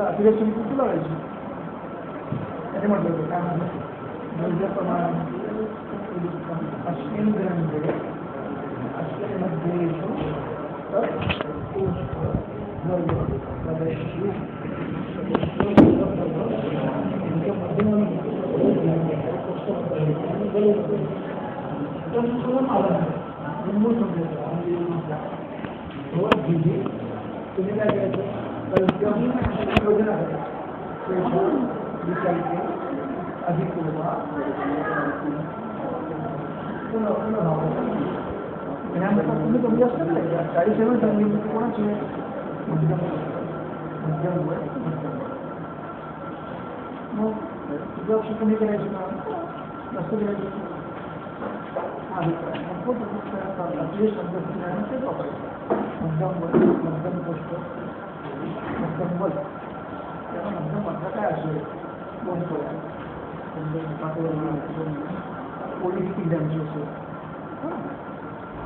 अतिरेक कुठे लावायची त्याने म्हटलं होतं काय म्हणलं प्रमाण अश्विन ग्रंथे अश्विनमध्ये तुम्ही काय करायचं योजना अधिक तुम्ही कमी जास्त नाही 40 सांगितलं कोणाची मध्यम मग तुझं लक्ष कमी करायचं का जास्त करायचं आपले शब्द ते वापरायचं मध्यम गोष्ट मध्यम बल त्याला मध्यम अर्थ काय असेल कोणतो पोलीस किल्ल्यांची असेल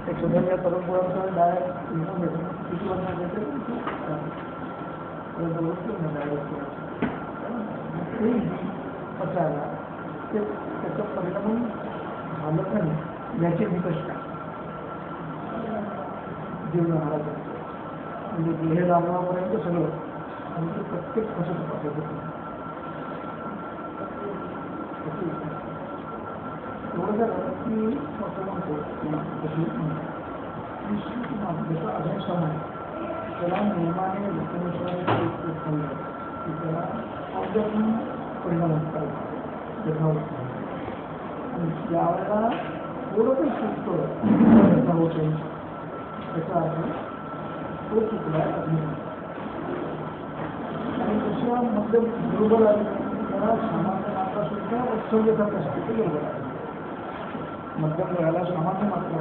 एखाद्या परंपरांचा डायरेक्ट इन्फॉर्मेशन किती वर्षात येते पचायला त्याचा परिणाम झालं का नाही याचे निकष काय जीवनात म्हणजे देह लावण्यापर्यंत सगळं म्हणजे प्रत्येक कसं तपासायचं एवढं झालं की असं म्हणतो ज्याचा अजून समय त्याला नियमाने लोकांनुसार की त्याला अवघातून परिणाम होतात आणि ज्यावेळेला थोडं काही चुकतं होतं त्याचा अर्थ तो चुकला आणि दुसरा मध्यम बरोबर आले त्याला सामान्य मात्रा सुद्धा उत्सर्गाचा प्रश्न बरोबर आहे मध्यम वेळाला सामान्य मात्रा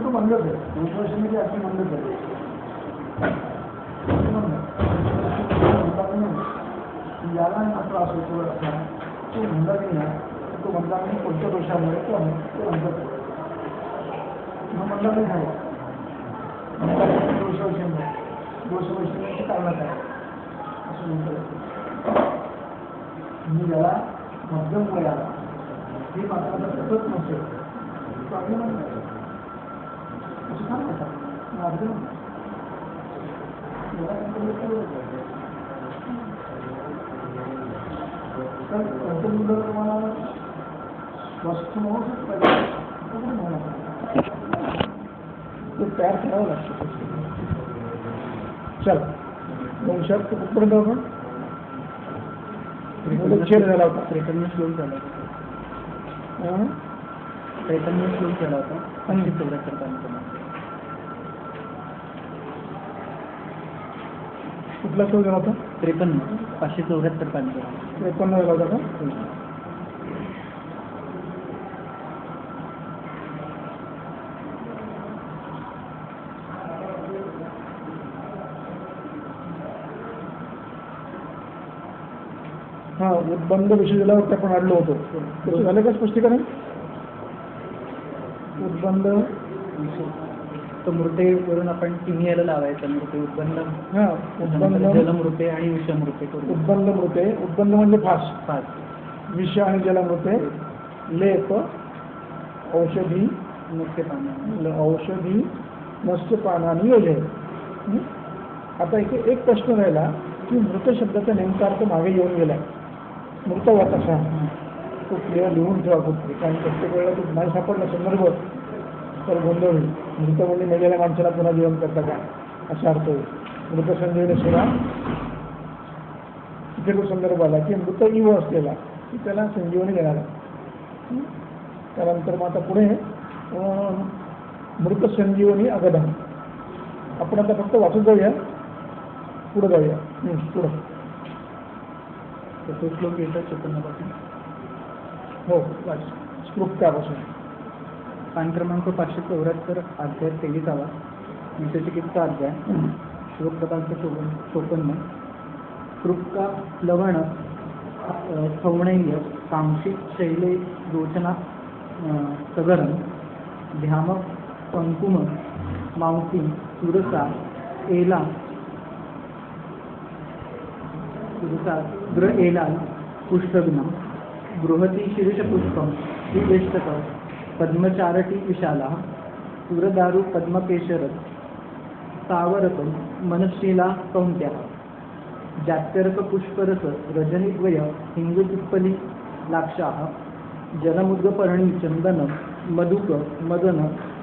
तो मंडप आहे 2 वर्षांमध्ये अशी मंडप आहे याला त्रास होतो असता तो मंडप नाही तो मंडप कोणत्या दोषामुळे तो मंडप मंडप नाही दोष वर्षांची काढण्यात आहे असं म्हणतो मी याला मध्यम वयाला ही मात्र सतत नसेल तो आपल्या म्हणतात असं काय म्हणतात अर्धे तुम्हाला स्वस्थ ते तयार करावं लागतं चल वंशात कुठपर्यंत आपण छेद झाला होता 53 श्लोक झाला होता 53 श्लोक झाला होता 574 कुठला श्लोक झाला होता 53 574 53 झाला होता का हाँ उद्बंध विषय झाल्यावरती आपण आडलो होतो त्याचं झालं का स्पष्टीकरण उद्बंध तो मृतेवरून आपण तिन्ही याला लावायचं मृते उद्बंध हां उद्बंध जलमृते आणि विषमृते करून उद्बंध मृते उद्बंध म्हणजे फास विष आणि जलमृते लेप औषधी मत्स्यपानानि योजय आता इथे एक प्रश्न राहिला की मृत शब्दाचा नेमका अर्थ मागे येऊन गेलाय. मृत वा कसा तो क्लिअर लिहून ठेवा कुठे, कारण प्रत्येक वेळेला तो नाही सापडला संदर्भ तर गोंधळ होईल. मृत म्हणजे मेलेल्या माणसाला पुन्हा जीवन करता का असा अर्थ होईल. मृत संजीवनी सेवा तिथे तो संदर्भ आला की मृत इव असलेला की त्याला संजीवनी देणार आहे. त्यानंतर मग आता पुढे मृत संजीवनी अगदा. आपण आता फक्त वाचून जाऊया, पुढे जाऊया. पुढं तो श्लोक येतात 56पासून. हो वाच स्क्रुप्तापासून. पान क्रमांक 574, अध्याय 23वा, विषयचिकित्सा अध्याय, श्लोक क्रमांक 54. कृप्का प्लवण सौणय्य कांक्षी शैले रोचना सगरम ध्याम पंकुम मांसी सुरसा एला ग्र एलाल पुष्पग्नम बृहती शीर्षपुष्पम श्रीवेष्टक पद्मचारटी विशाला सुरदारू पद्मकेशरत सावरक मनशीला कौंत्या जात्यर्क पुष्परस रजनीद्वय हिंगुपिप्पली लाक्षाः जलमुद्गपर्णी चंदन मधुक मदन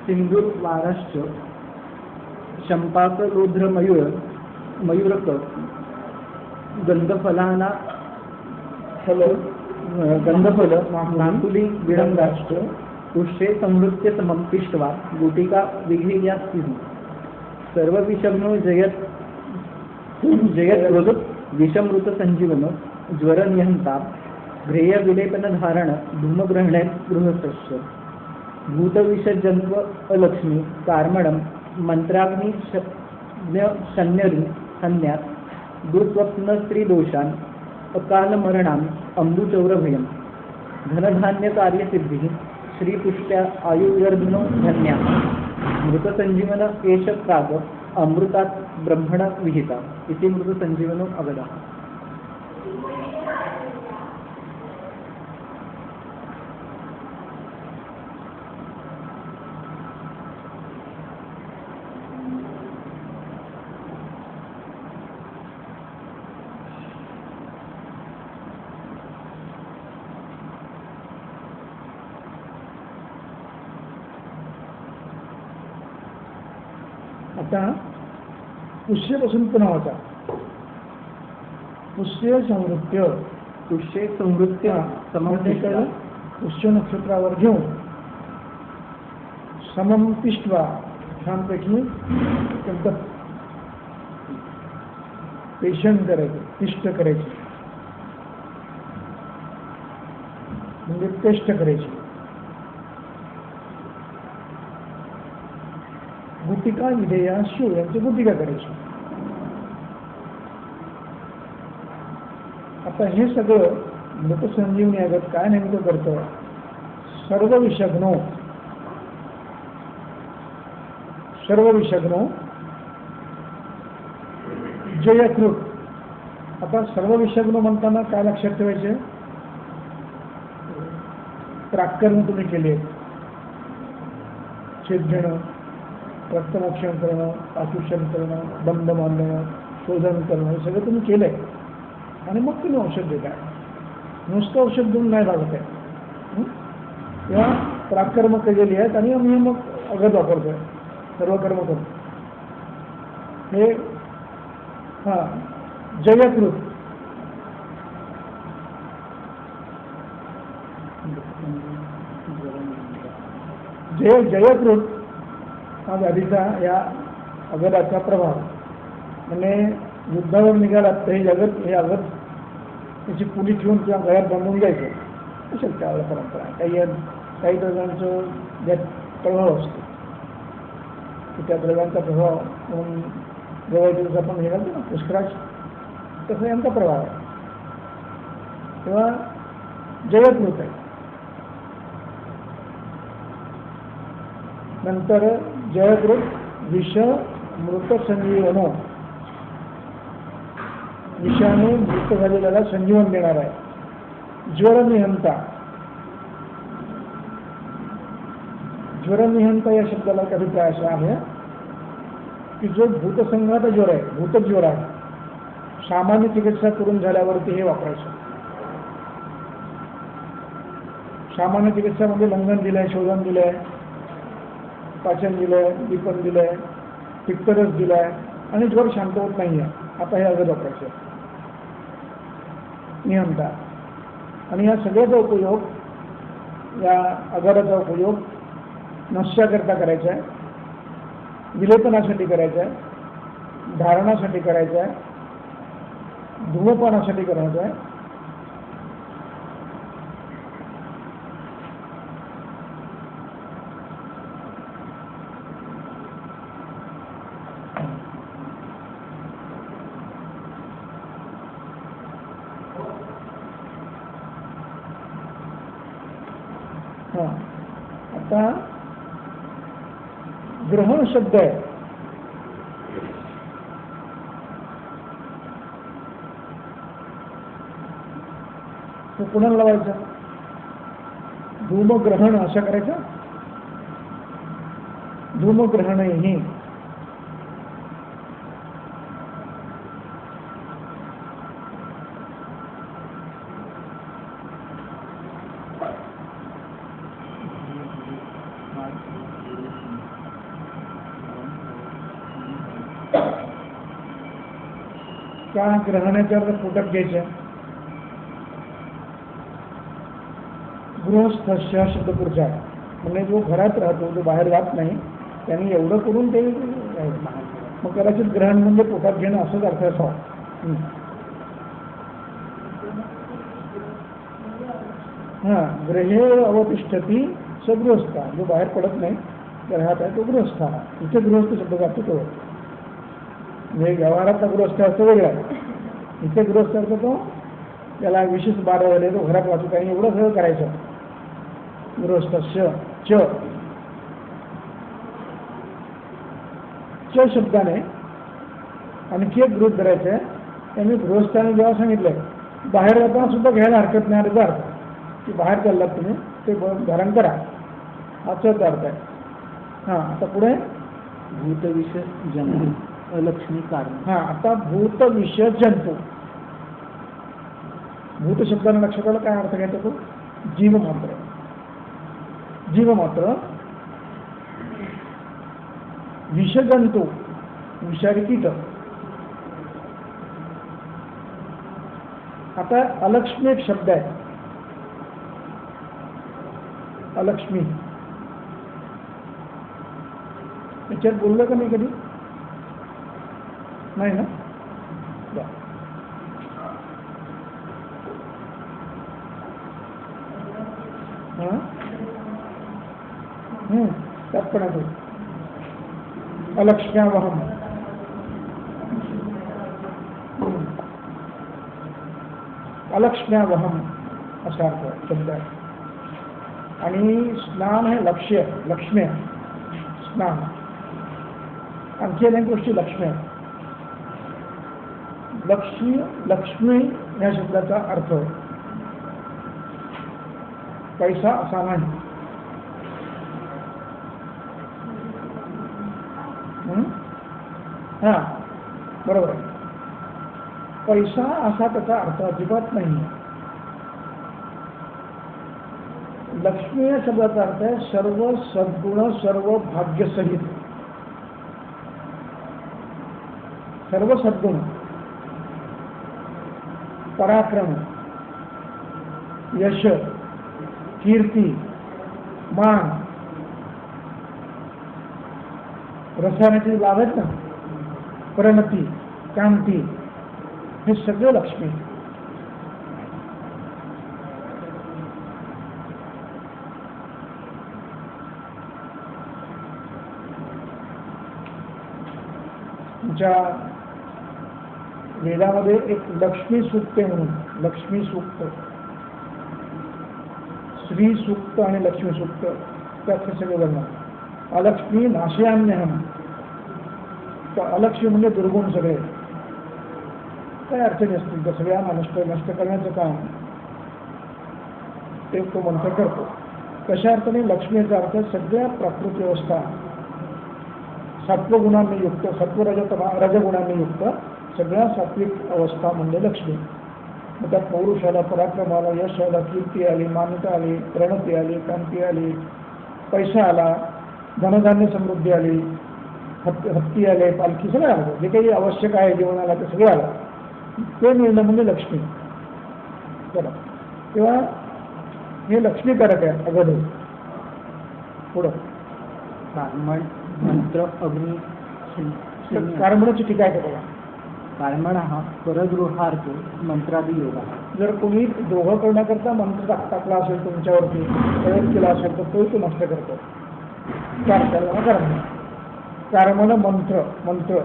सिंधुर्वाराश्च शंपाकलोध्रमयूर मयूरक गंधफलाना गंधफल नाकुली विडंगाश्च पुष्ये संवृत्य समं पिष्ट्वा गुटिका विघ्नेयास्तिः सर्व विषम्नो जयत रोग विषमृत संजीवन ज्वर निहंता ध्येय विलेपन धारण धूमग्रहणे गृहस्य भूतविषजन्व अलक्ष्मी कार्मणम मंत्राग्नि शन्यरी हन्यात दुस्वप्न स्त्री दोषान अकाल मरणाम अम्बुचौरभयम धनधान्य कार्यसिद्धी श्रीपुष्ट्या आयुर्वर्धनो धन्या मृत संजीवन एष प्राग अमृतात ब्रह्मण विहिता इति मृत संजीवनो अगदा. आता पुष्यपासून पुन्हा होता पुष्य संवृत्य. पुष्ये संवृत्य समंपिष्ट पुष्य नक्षत्रावर घेऊन समम पिष्टवा छानपैकी एकदम पेशन करायचं, पिष्ट करायचे म्हणजे पेस्ट करायची. गुटिका विधेया शिव यांची गुटिका करायची. आता हे सगळं मृतसंजीवनी आगत काय नेमकं करतं. सर्व विषग्नो जयकृत. आता सर्व विषग्नो म्हणताना काय लक्षात ठेवायचे. प्राकर्म तुम्ही केले, छेद घेणं, रक्तमोक्षण करणं, आकुषण करणं, बंध बांधणं, शोधन करणं हे सगळं तुम्ही केलंय आणि मग तुम्ही औषध देताय. नुसतं औषध देऊन नाही लागत आहे. तेव्हा प्राकर्म केलेली आहेत आणि आम्ही मग अगद वापरतोय, सर्व कर्म करतो. हे जयकृत. जयकृत हा व्याधीचा या अगदाचा प्रभाव. म्हणजे युद्धावर निघालात तर हे अगद त्याची पुली ठेवून किंवा गळ्यात बांधून घ्यायचं असेल त्यावेळेला परंपरा. काही द्रव्यांचं ज्यात प्रभाव असतो की त्या द्रव्यांचा प्रभाव म्हणून जेव्हा आपण हे घालतो ना पुष्कराज, तसं यांचा प्रभाव आहे. तेव्हा जयकृत आहे. नंतर जयकृत विष मृत संजीवन. विषाने मृत झालेल्याला संजीवन देणार आहे. ज्वरनिहंता. ज्वरनिहंता या शब्दाला अभिप्राय असा आहे की जो भूतसंघात ज्वर आहे, भूतक ज्वर आहे, सामान्य चिकित्सा करून झाल्यावरती हे वापरायचं. सामान्य चिकित्सामध्ये लंघन दिलंय, शोधन दिलंय, पाचन दिलंय, दीपन दिलंय, पित्तरस दिलाय आणि ज्वर शांत होत नाही आहे. आता हे अगद वापरायचं नियमता. आणि या सगळ्याचा उपयोग, या अगराचा उपयोग नश्याकरता करायचा आहे, विलेपनासाठी करायचा आहे, धारणासाठी करायचा आहे, धूमपानासाठी करायचा आहे. आता ग्रहण शब्द आहे, तो कुणाला लावायचा? धूमग्रहण असं करायचं. धूमग्रहणही त्या ग्रहणाच्या अर्थ फुटक घ्यायच्या. गृहस्थ हा शब्द पुढचा म्हणजे जो घरात राहतो, जो बाहेर जात नाही, त्यांनी एवढं करून ते मग कदाचित ग्रहण म्हणजे पोटात घेणं असंच अर्थ असावा. ग्रहे अवतिष्ठती सगृहस्थ, जो बाहेर पडत नाही ग्रहात आहे तो गृहस्थ. इथे गृहस्थ शब्द जातो तो म्हणजे व्यवहारातला गृहस्थ अर्थ वेगळा आहे. इथे गृहस्थ अर्थ तो त्याला विशेष 12 झाले, तो घरात वाचू काही एवढं सगळं करायचं. गृहस्थ च शब्दाने आणखी एक गृहीत धरायचं आहे. त्यांनी गृहस्थाने जेव्हा सांगितलंय बाहेर जाताना सुद्धा घ्यायला हरकत नाही अर्थ अर्थ की बाहेर चाललात तुम्ही ते धारण करा, हाच अर्थ आहे. आता पुढे भूतविषय जंतू अलक्ष्मी कारण. आता भूत विषय जंतू. भूत शब्दाने लक्षात आलं काय अर्थ घ्यायचा? तो जीवमात्र. जीवमात्र विषजंतू विषारी कीट. आता अलक्ष्मी एक शब्द आहे. अलक्ष्मी याच्यात बोललं का नाही कधी? नाही ना? त्यात पण आहे अलक्ष्म्यावहम. अलक्ष्म्यावहम असा अर्थ शब्द आहे. आणि स्नान हे लक्ष्य, लक्ष्म्य स्नान. आणखी अनेक गोष्टी लक्ष्म्य. लक्ष्मी या शब्दाचा अर्थ पैसा असा नाही. बरोबर आहे. पैसा असा त्याचा अर्थ अजिबात नाही. लक्ष्मी या शब्दाचा अर्थ आहे सर्व सद्गुण, सर्व भाग्यसहित. सर्व सद्गुण, पराक्रम, यश, कीर्ती, मान, रसायनाचे लाभ आहेत ना, प्रणती, कांती, हे सगळं लक्ष्मी. तुमच्या वेदामध्ये एक लक्ष्मी सूक्त म्हणून, लक्ष्मी सूक्त, श्री सूक्त आणि लक्ष्मी सूक्त, त्यात सगळे वर्णन. अलक्ष्मी नाशयाम्यहम. तर अलक्ष्मी म्हणजे दुर्गुण सगळे, काय अडचणी असतील त्या सगळ्यांना नष्ट करण्याचं काम ते तो मंत्र करतो. कशा अर्थाने? लक्ष्मीचा अर्थ सगळ्या प्राकृत व्यवस्था, सत्वगुणांनी युक्त, रजगुणांनी युक्त सगळ्या सात्विक अवस्था म्हणजे लक्ष्मी. मग त्यात पौरुषाला, पराक्रमाला, यश आला, कीर्ती आली, मान्यता आली, प्रणती आली, कांती आली, पैसा आला, धनधान्य समृद्धी आली, हत्ती आले, पालखी, सगळं आलं. जे काही आवश्यक आहे जीवनाला ते सगळं आलं. ते मिळणं म्हणजे लक्ष्मी. चला, तेव्हा हे लक्ष्मीकारक आहे अगोदर. पुढं कार्मण, मंत्र, अग्नी, कार्मणाची टीका आहे बघा. कार्मण हा परगृहार्थ मंत्रादी योगा. जर कोणी द्रोह करण्याकरता मंत्र टाकला असेल तुमच्यावरती, प्रयोग केला असेल तर तो नष्ट करतो. कार्मण मंत्र.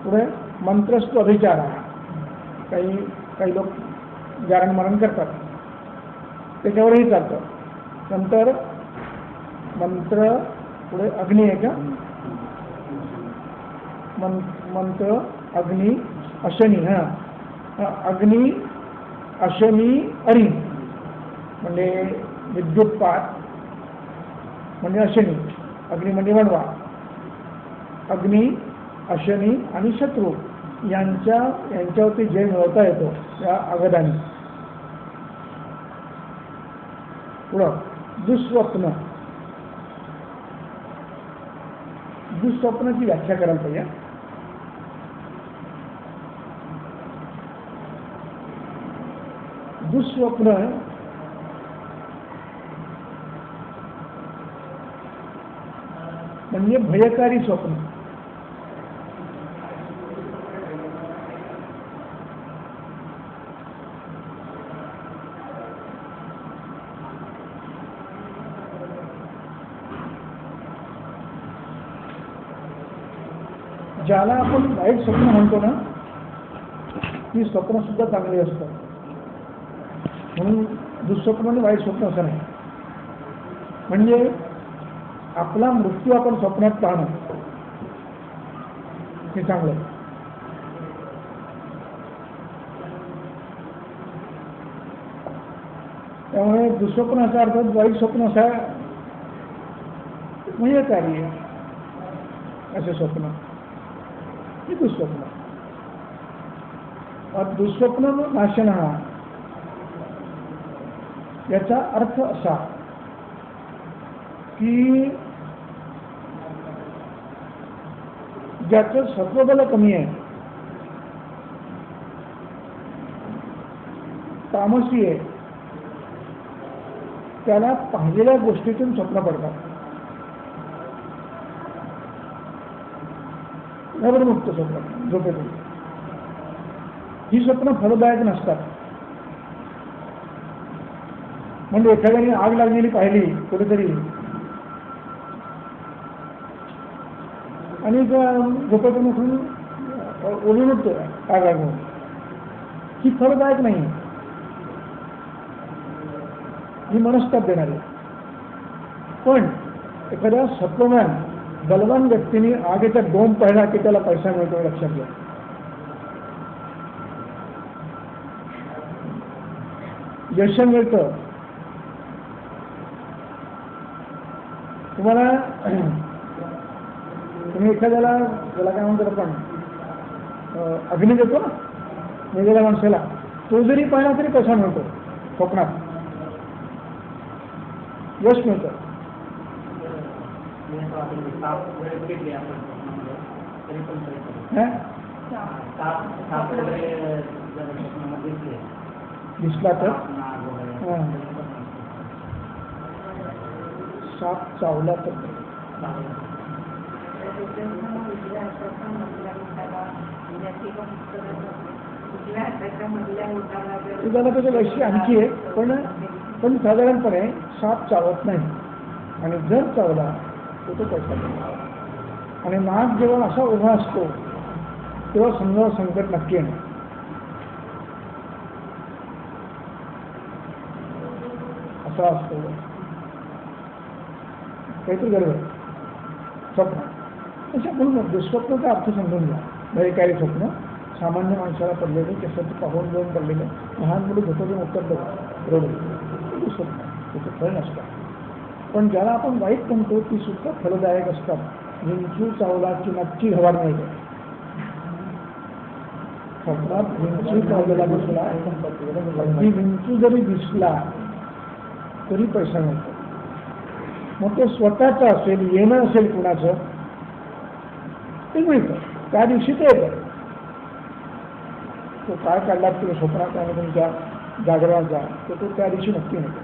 पुढे मंत्रस्तु अभिचार. काही लोक जारण मरण करतात, त्याच्यावरही चालतं. नंतर मंत्र, पुढे अग्नी आहे का, मंत्र, अग्नी, अशनी. अग्नी, अशनी, अरी म्हणजे विद्युतपात म्हणजे अशनी. अग्नी म्हणजे वणवा. अग्नी, अशनी आणि शत्रू यांच्यावरती जय मिळवता येतो या अगदाने. पुढं दुःस्वप्न. दुःस्वप्नाची व्याख्या करायला पाहिजे. दुःस्वप्न म्हणजे भयकारी स्वप्न. ज्याला आपण वाईट स्वप्न म्हणतो ना, ती स्वप्न सुद्धा चांगली असतात. म्हणून दुःस्वप्न आणि वाईट स्वप्न असं नाही. म्हणजे आपला मृत्यू आपण स्वप्नात पाहणं हे चांगलं. त्यामुळे दुःस्वप्नाचा अर्थ वाईट स्वप्न असा म्हणजे कार्य असे स्वप्न हे दुःस्वप्न. दुःस्वप्न नाशन हा याचा अर्थ असा की ज्याचं सत्वबल कमी आहे, तामसी आहे, त्याला पाहिलेल्या गोष्टीतून स्वप्न पडतात. नवरमुक्त स्वप्न झोपेतून. ही स्वप्न फलदायक नसतात. म्हणजे एखाद्याने आग लागलेली पाहिली कुठेतरी आणि झोपेतून उठून ओढून उठतो आग लागून, ही फलदायक नाही. ही मनस्ताप देणारी. पण एखाद्या सत्ववान बलवान व्यक्तीने आगीचा डोंब पाहिला की त्याला पैसा मिळतो, लक्षात घ्या. यश मिळतं. तुम्हाला तुम्ही एखाद्याला त्याला काय म्हणतो आपण अग्नी देतो ना वेगवेगळ्या माणसाला, तो जरी पाहिला तरी पैसा मिळतो स्वप्नात, यश मिळतं. दिसला तर साप चावला तर त्याचं वैशिष्ट्य आणखी आहे. पण साधारणपणे साप चावत नाही आणि जर चावला तर तो पैसा देतो. आणि नाग जेव्हा असा उभा असतो तेव्हा समजा संकट नक्की आहे. असा असतो काहीतरी गरज आहे. स्वप्न अशा म्हणून दुःस्वप्नाचा अर्थ समजून घ्या. भयकारी स्वप्न सामान्य माणसाला पडलेले, केसाचं पाहून जाऊन पडलेलं, लहान मुलं झोपेतून उत्तर रडू, दुःस्वप्न त्याचं फळ नसतं. पण ज्याला आपण वाईट म्हणतो ती सुद्धा फलदायक असतात. विंचू चावला की नक्की हवा मिळते. स्वप्नात विंचू चावलेला दिसला, अगदी विंचू जरी दिसला तरी पैसा मिळतो. मग ते स्वतःचं असेल, येणं असेल कुणाचं, ते मिळतं त्या दिवशी. ते येतं. तो काय काढला तुला स्वप्नात आणि तुमच्या जागरणाचा तर तो त्या दिवशी नक्की मिळतो.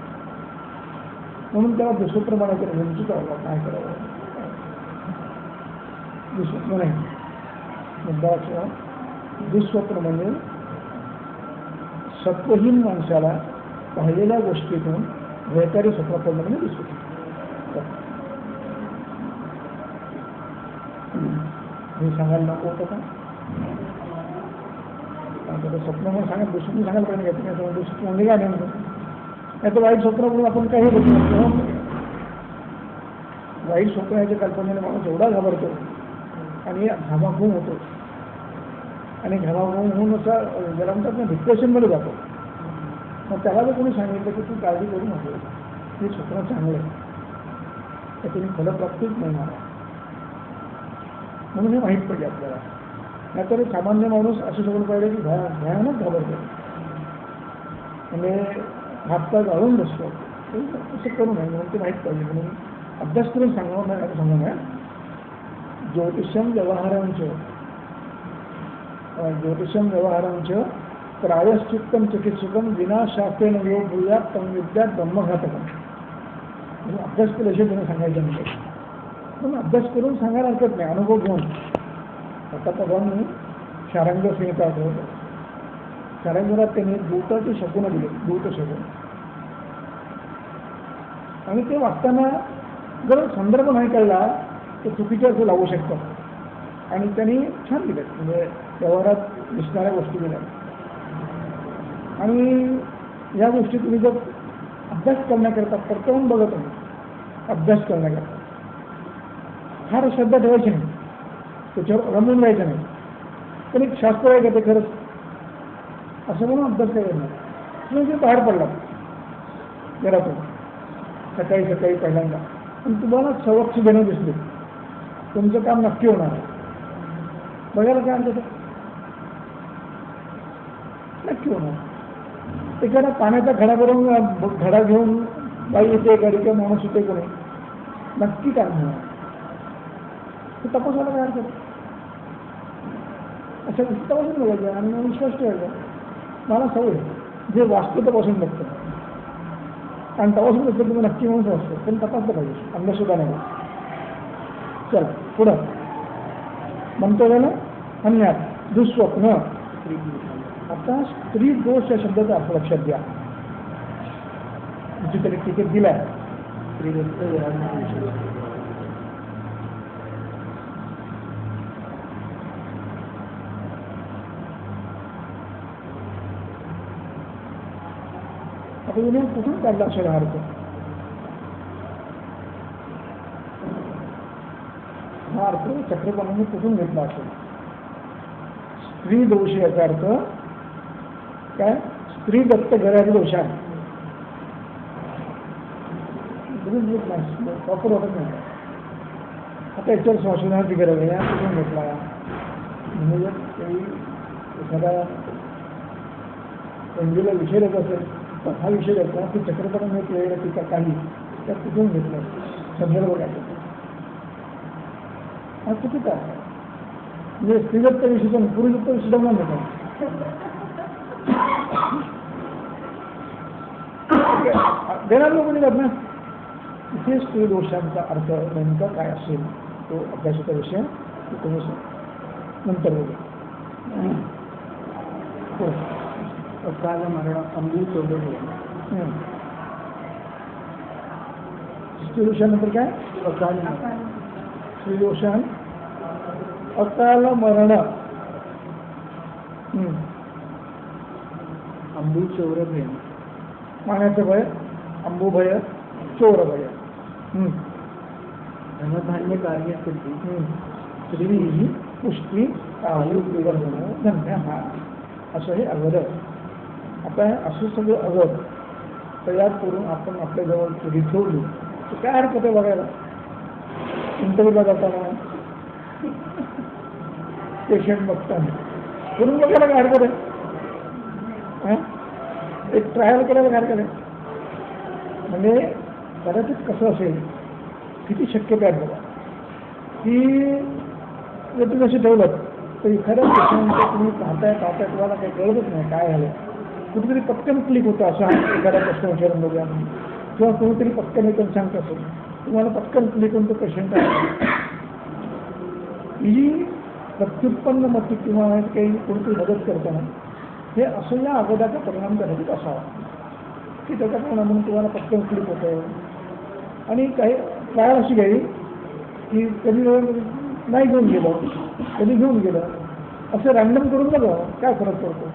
म्हणून त्याला दुसरं म्हणायचं विंचू चावला काय करावं, दुःस्वप्न नाही. मुद्दा दुःस्वप्न म्हणजे सत्वहीन माणसाला पाहिलेल्या गोष्टीतून भयकारी स्वप्न पडणं म्हणजे दुःस्वप्न. हे सांगायला नको होतं का? स्वप्न म्हणून सांगा, दुःस्वप्न सांगायला पाहिजे का? तुम्ही दुःस्वप्न म्हणजे काय नाही म्हणतो. नाही तर वाईट स्वप्न म्हणून आपण काही बघू शकतो. वाईट स्वप्नाच्या कल्पनेने माणूस एवढा घाबरतो आणि घामाघूम होतो आणि घामाघूम होऊन असा जरा म्हणतात ना डिप्रेशनमध्ये जातो. मग त्याला जर कोणी सांगितलं की तू काळजी करू नको, हे स्वप्न चांगलं आहे, तर तुम्ही फलप्राप्तीच नाही मला, म्हणून हे माहीत पडले आपल्याला. नाहीतर सामान्य माणूस असं सगळं पाहिजे की भयानक घाबरतो म्हणजे हातपाय गाळून बसतो. तसं करू नये म्हणून ते माहीत पाहिजे. म्हणून अभ्यास करून सांगावं नाही असं सांगू नये. ज्योतिषम व्यवहारांचं प्रायश्चित्तम चिकित्सकम विना शास्त्रेण योग भूयात तम विद्यात ब्रह्मघातकम. म्हणजे अभ्यास केल्याशिवाय त्यांना सांगायचं नाही. पण अभ्यास करून सांगायला हरकत नाही, अनुभव घेऊन. आता भगवान शारंग संहिता आठवतं. शारंगरात त्यांनी दूताची शकुनं दिले, दूत शकुन. आणि ते वाचताना जर संदर्भ नाही कळला तर चुकीचे असं लागू शकतात. आणि त्यांनी छान दिले, म्हणजे व्यवहारात दिसणाऱ्या गोष्टी दिल्या. आणि या गोष्टी तुम्ही जर अभ्यास करण्याकरता परतवून बघत नाही, अभ्यास करण्याकरता फार श्रद्धा ठेवायची नाही, त्याच्यावर रमून राहायचं नाही. पण एक शास्त्र आहे का ते खरंच असं म्हणून अभ्यास करायचा नाही. तुम्ही जे बाहेर पडला घरातून सकाळी सकाळी पहिल्यांदा पण तुम्हाला संरक्षण देणं दिसले, तुमचं काम नक्की होणार आहे. बघायला काय आणतं नक्की होणार. एखादा पाण्याचा घडा घेऊन बाई येते, गाडी किंवा माणूस येते, कोणी नक्की काय होणार ते तपासायला काय हरकत. अशा गोष्टी तपासून बघायच्या आणि मग विश्वास ठेवायचा. मला सवय जे वाचतो तपासून बघतो, आणि तपासून बघतो तुम्ही नक्की म्हणून असतो, पण तपासलं पाहिजे, अंधश्रद्धा नाही. चला पुढं म्हणतो ना अन्यात दुःस्वप्न. आता स्त्री दोष या शब्दाचा अर्थ लक्षात घ्या. तरी तिकीट दिलाय स्त्री दोष. आता तुम्ही कुठून काढला असेल हा अर्थ? हा अर्थ चक्रपालांनी कुठून घेतला असेल? स्त्री दोष याचा अर्थ काय? स्त्री दत्त घराचे दोष आहे. प्रॉपर वाटत नाही. आता याच्यावर संशोधनाची गरज आहे. कुठून घेतला म्हणजे काही एखादा पेंडूला विषय देत असेल तर हा विषय द्यायचा की चक्रपालांनी केलेल्या टीका काही त्यात कुठून घेतलं संदर्भ काय हा चुकीचा आहे. म्हणजे स्त्रीदत्त विषय पण पुरुषदत्त विषय जमणार नाही. देणार लोक नाही ना. इथे स्त्री दोषांचा अर्थ नेमका काय असेल तो अभ्यासाचा विषय तुम्ही नंतर बघू. अकाल मरण अंबू चौधरी. स्त्री दोषानंतर काय? अकाल स्त्री दोषान अकाल मरण अंबू चौर भय. माण्याचं भय, अंबुभय, चोर भय. धनधान्य कार्य सिद्धी. स्त्री पुष्टी आयु धन्य. हा असं हे अवध. आता असं सगळं अवध तयार करून आपण आपल्याजवळ पुढे ठेवली तर काय हरकत आहे बघायला, इंटरव्ह्यूला जाताना पेशंट बघताना करून बघायला काय हरकत आहे? एक ट्रायल करायला काय हरकत आहे? म्हणजे कदाचित कसं असेल, किती शक्यता आहेत बघा, की जर तुम्ही असं ठेवलं तर एखाद्या पेशंटचं तुम्ही पाहताय तुम्हाला काही कळतच नाही काय झालं, कुठेतरी पटकन क्लिक होतं असं एखादा प्रश्न विचारून बघूया किंवा कोणीतरी पटकन येतं सांगत असेल तुम्हाला पटकन क्लिक होऊन तो पेशंट आहे. ही प्रत्युत्पन्न मती किंवा काही कोणती मदत करताना हे असं या अवघडाचा परिणाम कदाचित असावा की त्याचा परिणाम म्हणून तुम्हाला पटकन क्लिक होतं. आणि काही ट्रायल अशी घ्यावी की कधी नाही घेऊन गेलं, कधी घेऊन गेलं, असं रॅन्डम करून बघा काय फरक पडतो.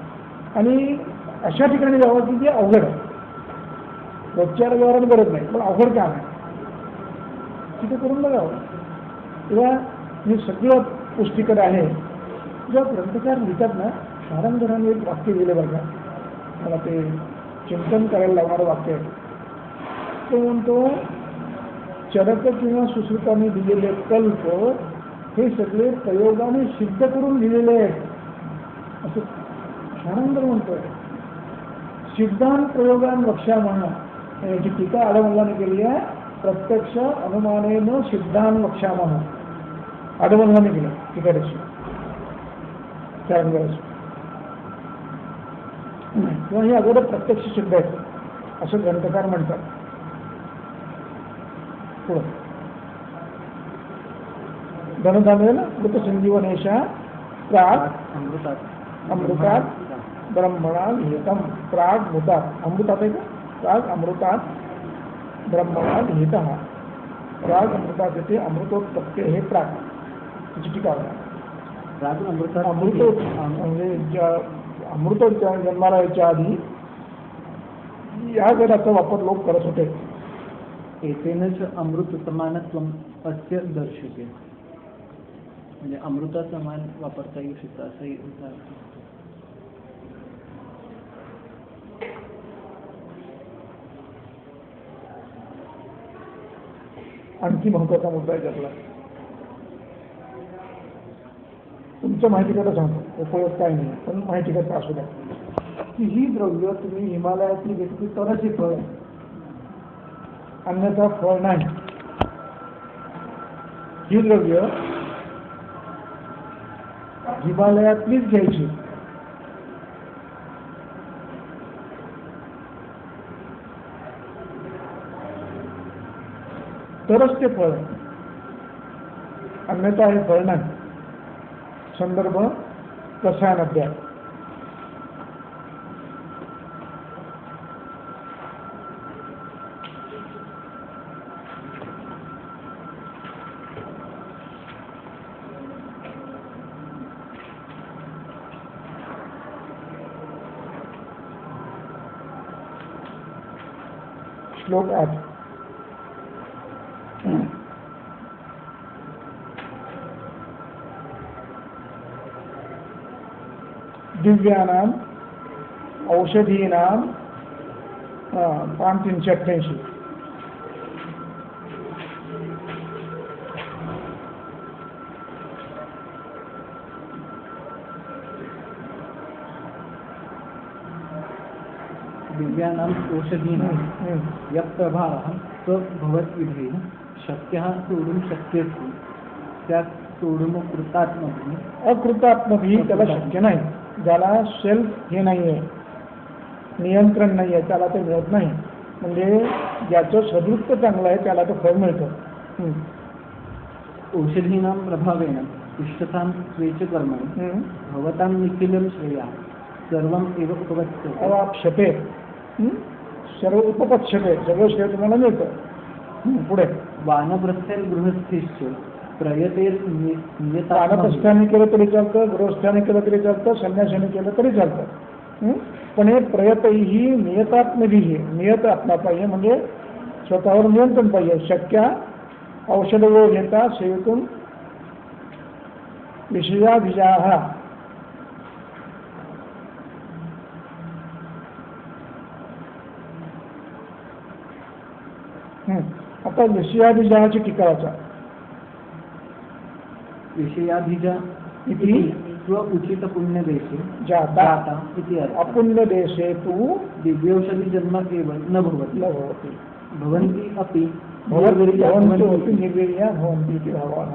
आणि अशा ठिकाणी जावं की जे अवघड आहे, रोजच्या व्यवहारात गरज नाही पण अवघड काम आहे तिथे करून बघावं. किंवा हे सगळं पुष्टीकडे आहे. जेव्हा ग्रंथकार लिहितात ना, शारंगधराने एक वाक्य दिलं बघा, मला ते चिंतन करायला लावणारं वाक्य आहे. तो म्हणतो, चरक किंवा सुश्रुताने दिलेले कल्प हे सगळे प्रयोगाने सिद्ध करून लिहिलेले आहेत असं शारंगधर म्हणतोय. सिद्धांत प्रयोगान वक्ष्यामः याची टीका आडवंगाने केली आहे. प्रत्यक्ष अनुमानेन सिद्धांत वक्ष्यामः आडवंगाने केलं टीकाची शारंगधराची. किंवा हे अगोदर प्रत्यक्ष सिद्ध आहेत असं ग्रंथकार म्हणतात. पुढं धनधामेन मृतसंजीवनेशा प्राग अमृतात ब्रह्मणा निहितम. प्राग भूतात अमृतात आहे का? प्राग अमृतात ब्रह्मणा निहित. प्राग अमृतात येते अमृतोत्पत्ती हे प्राग त्याची टीका प्राग अमृतात अमृत म्हणजे अमृत जन्माला यायच्या आधी या गडाचा वापर लोक करत होते. एतेनच अमृत समानत्वम अस्य दर्शते. म्हणजे अमृता समान वापरता येऊ शकतं असंही होतं. आणखी महत्वाचा मुद्दा आहे त्यातला, तुमच्या माहितीकडे सांगतो, उपयोग काय नाही पण माहितीकडे असू द्या की ही द्रव्य तुम्ही हिमालयातली घेतली तरच हे फळ, अन्यथा फळ नाही. ही द्रव्य हिमालयातलीच घ्यायची. तरच ते फळ, अन्यथा हे फळ नाही. संदर्भ रसायन अध्याय. श्लोक 8. दिव्यानाम औषधीनाम 588. दिव्यानां औषधीनां यः प्रभावः स भवद्विधेन शक्यः सोढुं शक्यते त्यात सोढुं कृतात्मक. अकृतात्मक त्याला शक्य नाही. ज्याला सेल्फ हे नाही आहे, नियंत्रण नाही आहे, त्याला ते मिळत नाही. म्हणजे ज्याचं सदृत्व चांगलं आहे त्याला ते फळ मिळतं. औषधीनां प्रभावेन इष्टतां स्वेच कर्मणि भवतां निखिलं श्रेया सर्वं एव उपगच्छते. अवाप्स्यते, सर्व उपपत्स्यते, सगळं श्रेय तुम्हाला मिळतं. पुढे वानप्रस्थेर गृहस्थेश्च प्रयतेर वानप्रस्थाने केलं तरी चालतं, गृहस्थाने केलं तरी चालतं, संन्यासाने केलं तरी चालतं. पण हे प्रयतही नियतात्मभिः, नियत आत्मा पाहिजे म्हणजे स्वतःवर नियंत्रण पाहिजे. शक्या औषधयो घेता सेवितुं विषयाभिजाः. आता आता विषयाभिजनाची टीका वाचा. विषयाभिजा इति स्व उचित पुण्य देशे जाता जाता इति अर्थ. अपुण्य देशे तु दिव्यौषधि जन्म केवल न भवति न भवति. भवन्ति अपि भवन्तु भवन्ति अपि निर्वीर्या भवन्ति इति भावः.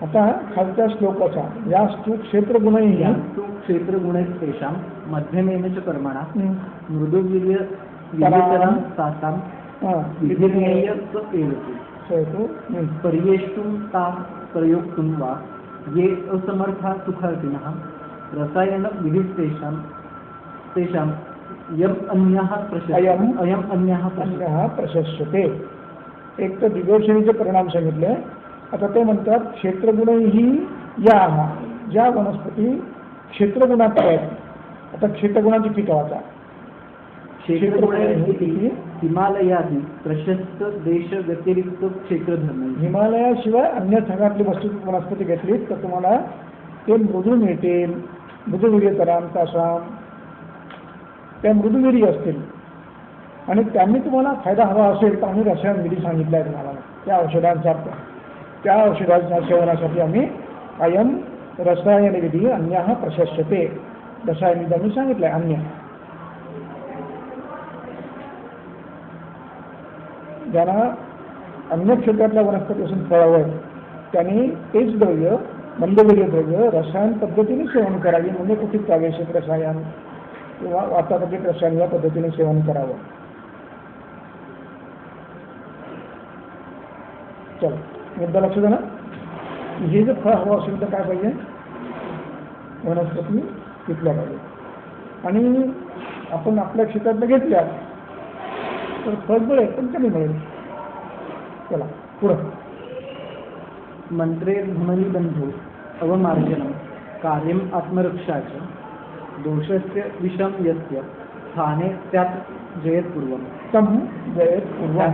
आता खालच्या श्लोकाचा या क्षेत्रगुणैः यास्तु क्षेत्रगुणैस्तेषां मध्यमेन च कर्मणा हं. मृदुवीर्यतरां तासां विधिर्ज्ञेयत्व एव तु. हेतु पर्येष्टुं तां प्रयोक्तुं वा ये असमर्था सुखार्थिनः रसायनविधिस्तेषां यम् अन्यः अयम् अन्यः अन्यः प्रशस्यते. एक तर दिव्यौषधीचे परिणाम सांगितले. आता ते म्हणतात क्षेत्रगुणैही या ज्या वनस्पती क्षेत्रगुणात आहेत. आता क्षेत्रगुणाची टीका वाचा. क्षेत्रगुणैः हिमालयादि प्रशस्त देश व्यतिरिक्त क्षेत्रधर्म. हिमालयाशिवाय अन्य भागातली वनस्पती घेतली तर तुम्हाला ते मृदू मिळतील. मृदुवीर्यतरां तासां त्या मृदुवीर्य असतील आणि त्यांनी तुम्हाला फायदा हवा असेल तर आम्ही रसायन विधी सांगितला आहे तुम्हाला. त्या औषधांच्या सेवनासाठी आम्ही अयम रसायन विधी अन्यः प्रशस्यते. रसायन विधी आम्ही सांगितलंय अन्य. ज्यांना अन्य क्षेत्रातल्या वनस्पतीपासून फळ हवं आहे त्यांनी तेच द्रव्य मंदवीर्य द्रव्य रसायन पद्धतीने सेवन करावी. म्हणजे कुठे प्रादेशिक रसायन किंवा वातावरणिक रसायन या पद्धतीने सेवन करावं. चल मुद्दा लक्ष द्या ना. हे जर फळ हवं असेल तर काय पाहिजे वनस्पती तिथल्या पाहिजे. आणि आपण आपल्या क्षेत्रातल्या घेतल्या तर फळ मिळेल पण कमी मिळेल. चला पुढं. मंत्रे धमनीबंधो अवमार्जनं कार्यम् आत्मरक्षाच दोषस्य विषम यस्य स्थाने त्यात जयत्पूर्वम. तम जयत्पूर्वम.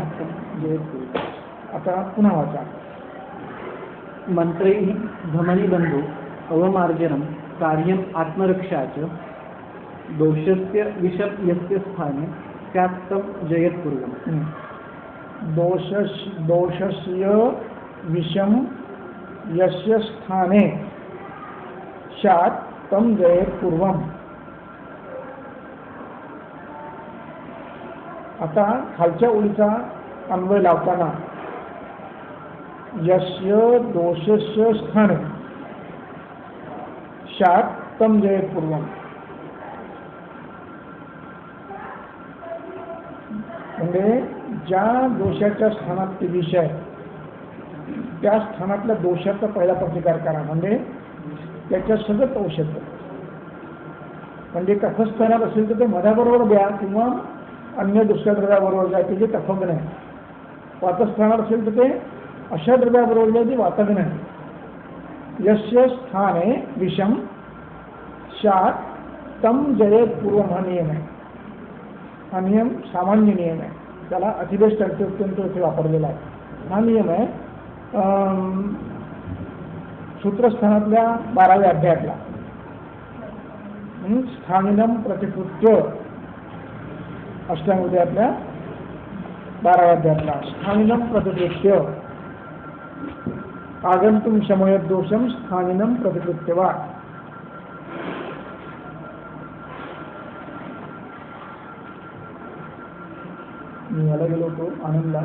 जयत्पूर्वम. आता पुन्हा वाचा. मंत्रैः धमनीबंधो अवमार्जनं कार्यम् आत्मरक्षा च दोषस्य विषम यस्य स्थाने स्यात् तं जयत्पूर्वम्. दोषस्य विषम यस्य स्थाने स्यात् तं जयत्पूर्वम्. आता खालच्या ओळीचा अन्वय लावताना यस्य दोषस्य स्थाने स्यात् तं जयत्पूर्वम्. म्हणजे ज्या दोषाच्या स्थानात ते विष आहे त्या स्थानातल्या दोषाचा पहिला प्रतिकार करा. म्हणजे त्याच्या सगळं औषध. म्हणजे कफस्थानात असेल तर ते मधाबरोबर द्या किंवा अन्य दुसऱ्या द्रव्याबरोबर द्या की जे कफक नाही. वातस्थानात असेल तर ते अशा द्रव्याबरोबर द्या जी वातक नाही. यस्य स्थाने विषम स्यात् तं जयत्पूर्वम हा नियम आहे. हा नियम सामान्य नियम आहे. त्याला अतिदेश अत्यंत इथे वापरलेला आहे. हा नियम आहे सूत्रस्थानातल्या 12व्या अध्यायातला. स्थानिनम प्रतिकृत्य अष्टांगोदयातल्या 12व्या अध्यायातला. स्थानिनम प्रतिकृत्य आगंतुम शमयत दोषम स्थानिनम प्रतिकृत्य वा. मी याला गेलो होतो आनंदला.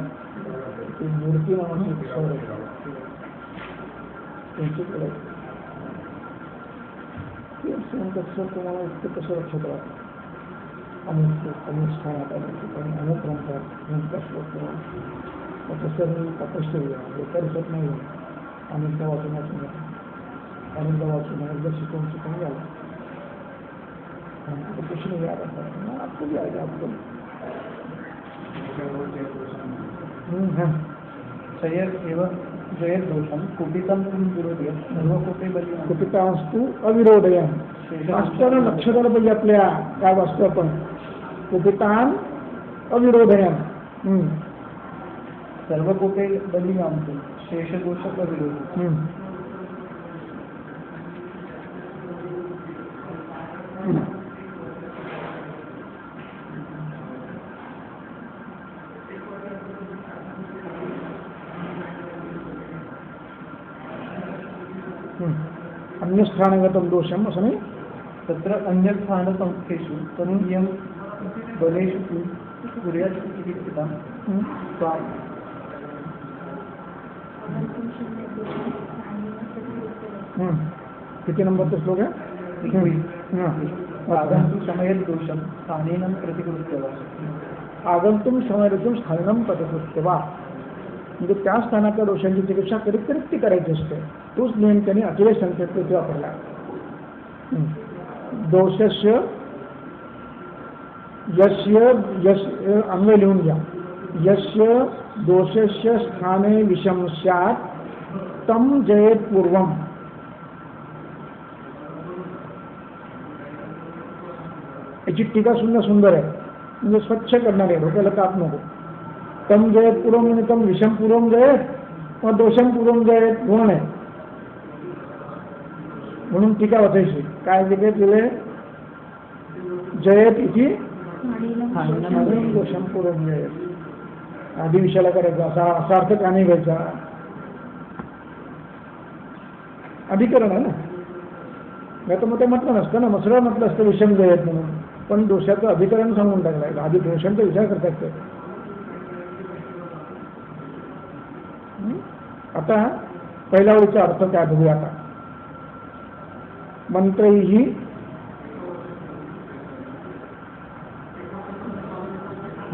ती मूर्ती नावाची शहर आहे त्यांच्याकडे तुम्हाला इतकं कसं लक्षात राहतं. अमुक स्थानात अमुक ग्रंथात तसं मी तपश्च एका दिवसात नाही अनेकदा वाचून अनेकदा वाचून एकदा शिकवून झाला. प्रश्न याद असतात आपलं यायला आपलं जयत एव जयत दोषम कुपितं विरोधी सर्व कुपे बली कुपितास्तु अविरोधय. असताना लक्ष द्यायला पाहिजे आपल्या काय वाचतो आपण कुपितान अविरोधयन. सर्व कोपे बली मानतो शेषदोष अविरोध. अन्यस्थानगतम दोषम असं नाही. तत्र अन्यस्थानसंस्थेषु तदीयं बलेषु कुर्यात् इति स्थिता स्वां किती नंबरचा श्लोक आहे. आगन्तुं समयेत् दोषं स्थानेन प्रतिकृत्य वा. आगंतुम समयतून स्थानम प्रतिकृत्य वा, म्हणजे त्या स्थानाच्या दोषांची चिकित्सा करीत करीत ती करायची असते. तोच नियम त्यांनी अखिलेश संकेत वापरला. दोषस्य यस्य यस्य अन्वय लिहून घ्या. यस्य दोषस्य स्थाने विषम स्यात् तम जयेत पूर्वम. याची टीका सुद्धा सुंदर आहे, म्हणजे स्वच्छ करणारे, डोक्याला ताप नको. तम जयेत पूर्वम म्हणजे तम विषम पूर्वम जयेत व दोषम पूर्वम जयेत गुण आहे. म्हणून टीका वाचायची. काय लिहिले तिले जयेत इथे दोषम पूर्वम जयेत. आधी विषयाला करायचा असा अर्थ का नाही घ्यायचा. अधिकरण आहे ना, नाही तर मग ते म्हटलं नसतं ना, मसरा म्हटलं असतं विषम जयेत म्हणून. पण दोषाचं अधिकरण सांगून टाकलं. आधी दोषांचा विचार करतात ते. आता पहिल्या ओळीचा अर्थ काय बघूया. आता मंत्रही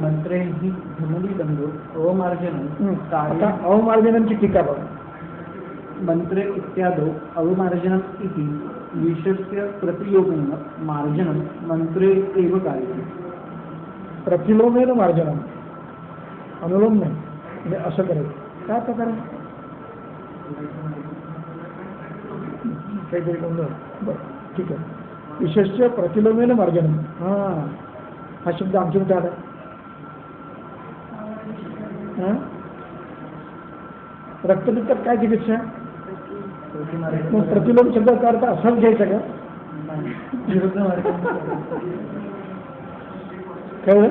मंत्रैः धूलिदण्डो अवमार्जनं आता अवमार्जनांची टीका बघा. मंत्रे इत्यादौ अवमार्जनम् इति विषस्य प्रतिलोमेन मार्जनं मंत्रे एव कार्यते. प्रतिलोमेन मार्जनम, अनुलोम नाही, म्हणजे असं करायचं. काय प्रकार आहे काहीतरी कोण. बरं ठीक आहे. विशेष्य प्रतिलोमेन मार्जनम. हा शब्द आमच्याकडे आला. रक्तपित्तात काय चिकित्सा. मग प्रतिलोम शब्दाचा अर्थ असाच घ्यायचा का. कळलं.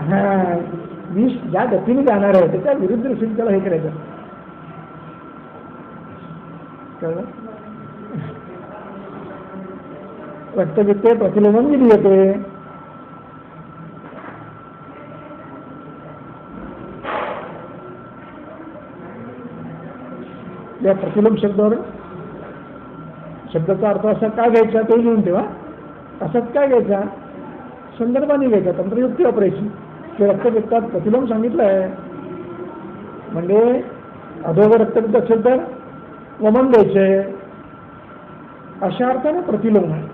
हा मी ज्या गतीने जाणार आहे त्याच्या विरुद्ध दिशेने त्याला हे करायचं. कळलं. रक्तपित्ते प्रतिलोमन दिली येते. या प्रतिलोम शब्दावर शब्दाचा अर्थ असा काय घ्यायचा ते लिहून ठेवा. असाच काय घ्यायचा संदर्भाने घ्यायचा. तंत्रयुक्ती वापरायची. ते रक्तपित्तात प्रतिलोम सांगितलं आहे म्हणजे अधोगर रक्तपित्त असेल तर वमन द्यायचे अशा अर्थाने प्रतिलोम आहे.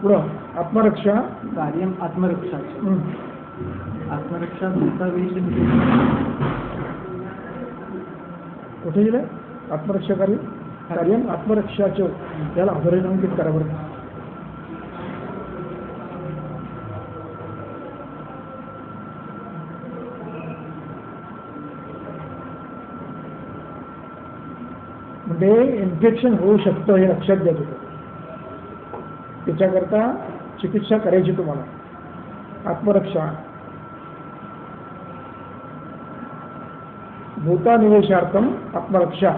पुढं आत्मरक्षा कार्यम आत्मरक्षाचे. आत्मरक्षा दस्तावेज कुठे दिलं. आत्मरक्षा कार्यम आत्मरक्षाचे. त्याला अधोरेखांकित करा बरं. म्हणजे इन्फेक्शन होऊ शकतं हे लक्षात घ्या. त्याच्याकरता चिकित्सा करायची तुम्हाला. आत्मरक्षा भूतानिवेशार्थम आत्मरक्षा.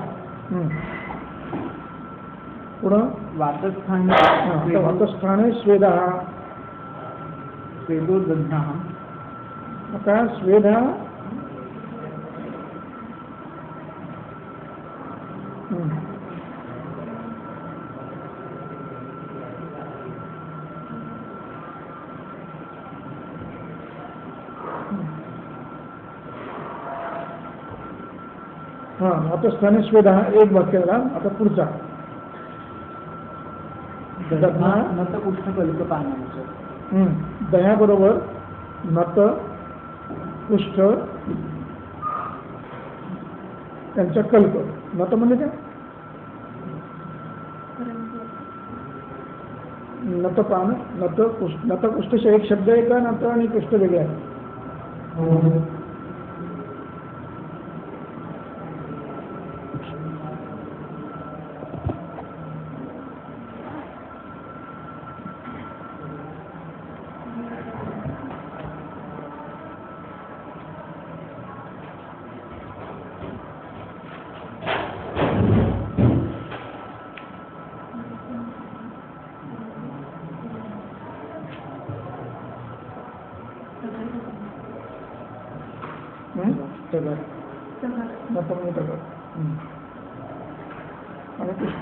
पुढं वातस्थाने वातस्थाने स्वेदा. स्वेदो दग्धा. आता स्वेदा वातस्थाने स्वेदा एक वाक्य झाला. आता पुढचा नत उष्णकल्प पाण्याचं. दह्याबरोबर नत कुष्ठ त्यांचा कल्प. नत म्हणजे काय नतपान, नतकुष्ठ एक शब्द आहे का, नत आणि कुष्ठ वेगळे आहे? आणि पुष्प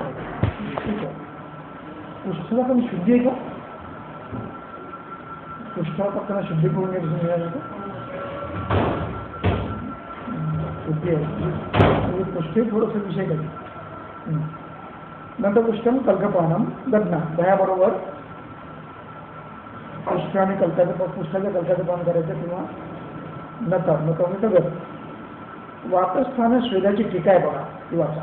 ठीक आहे. पुष्पाला पण शुद्धी आहे का? पुष्पाला पक्का शुद्धी करून मिळालं का? शुद्धी आहे म्हणजे पुष्पही थोडंसं विषय कधी. नंतर पुष्पम कल्कपानम दधना, दह्याबरोबर पुष्प आणि पुष्पाच्या कल्काचं पान करायचं किंवा नता म्हणजे दगड. वातस्थान स्वेदाची टीका आहे बघा, ती वाचा.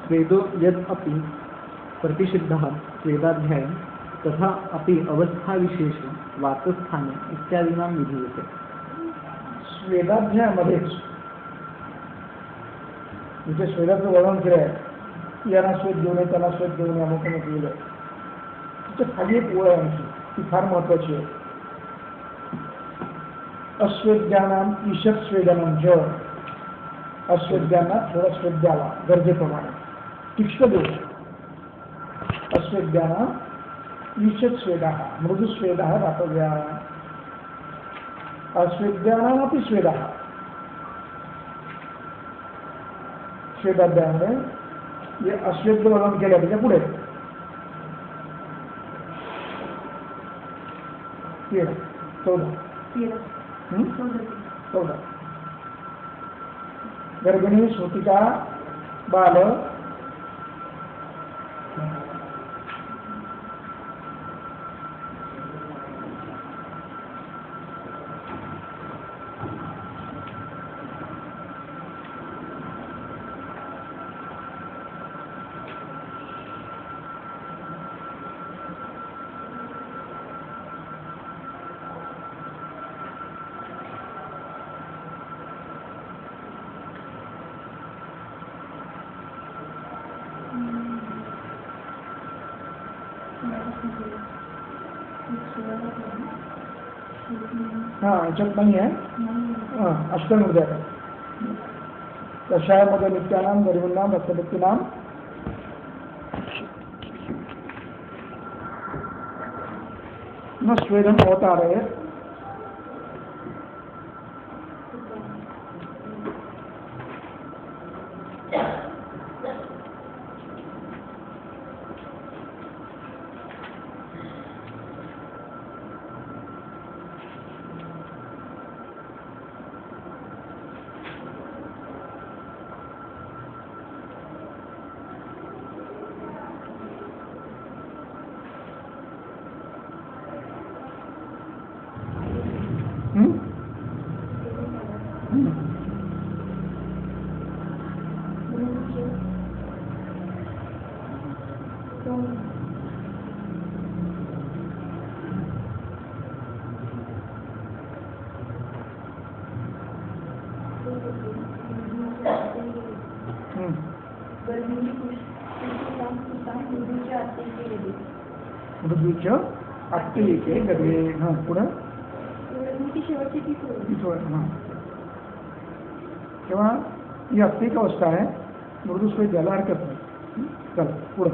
स्वेदो यद अपि प्रतिषिद्धः स्वेदाध्याय तथा अपि अवस्था विशेष वातस्थाने इत्यादीनां विधीयते. स्वेदाध्यायामध्येच जिथे स्वेदाचं वर्णन केलं आहे, यांना स्वेद देऊ नये, त्याला स्वेद देऊ नये, अमुक केलं आहे, तिच्या खाली एक ओळ आहे आणखी, ती फार महत्वाची आहे. अस्वेद्यानाम ईशत स्वेदनम ज, अस्वेद्यांना थोडा स्वेद द्यावा गरजेप्रमाणे, तीक्ष्ण देऊ. अस्वेद्यानाम ईशत स्वेदा मृदुस्वेदा दातव्या, अस्वेद्यानाम अपि स्वेदा. स्वेदाध्यायामध्ये जे अस्वेद्य वर्णन केलं त्याच्या पुढे 14 गर्भिणी श्रुतिका बाल हाँ याच्यात नाही आहे. अष्टमूर्ती आहे. कषायामध्ये नित्यानाम गरिबींनाम रक्तभक्तीनाम न स्वेदम अवतार आहे. मृदूच्या आत्ते गरे. हां पुढं हां तेव्हा ही आत्तिक अवस्था आहे. मृदुस्वेद द्यायला हरकत नाही. चला पुढं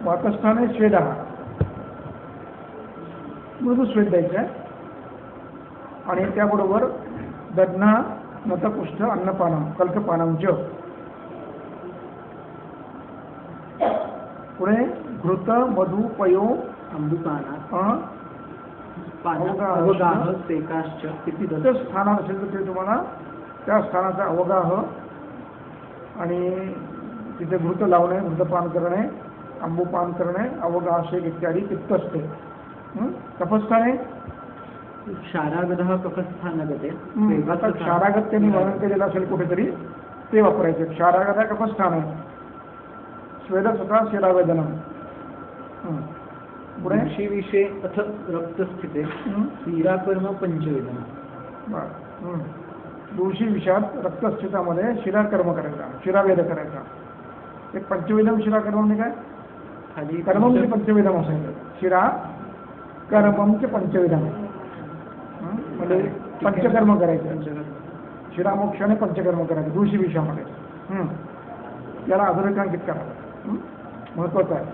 वातस्थाने स्वेद हा मृदुस्वेद द्यायचा आहे आणि त्याबरोबर दधना नतकुष्ठ अन्नपानम कल्कपानम ज. पुढे घृत मधु पयो अंबुपाना अवगाह सेकाश्च किती स्थान असेल तर ते तुम्हाला त्या स्थानाचा अवगाह आणि तिथे घृत लावणे, घृतपान करणे, अंबुपान करणे, अवगाह शेक इत्यादी पित्त असते. कफस्थाने क्षारागतः कफस्थानगते. आता क्षारागत त्यांनी वर्णन केलेलं असेल कुठेतरी ते वापरायचं. क्षारागत कफस्थान आहे स्वेदसुखा शिरावेदनम. पुढे विषय अथ रक्तस्थिते शिराकर्म पंचवेदना. दोषी विषात रक्तस्थितामध्ये शिराकर्म करायचा, शिरावेद करायचा. एक पंचवेदम शिराकर्म म्हणजे काय? खाली कर्ममचे पंचवेदम असायचं. शिरा कर्ममचे पंचवेदम म्हणजे पंचकर्म करायचं. शिरामोक्षाने पंचकर्म करायचं दोषी विषयामध्ये. याला अधोरेखांकित करावं. महत्वाचं आहे.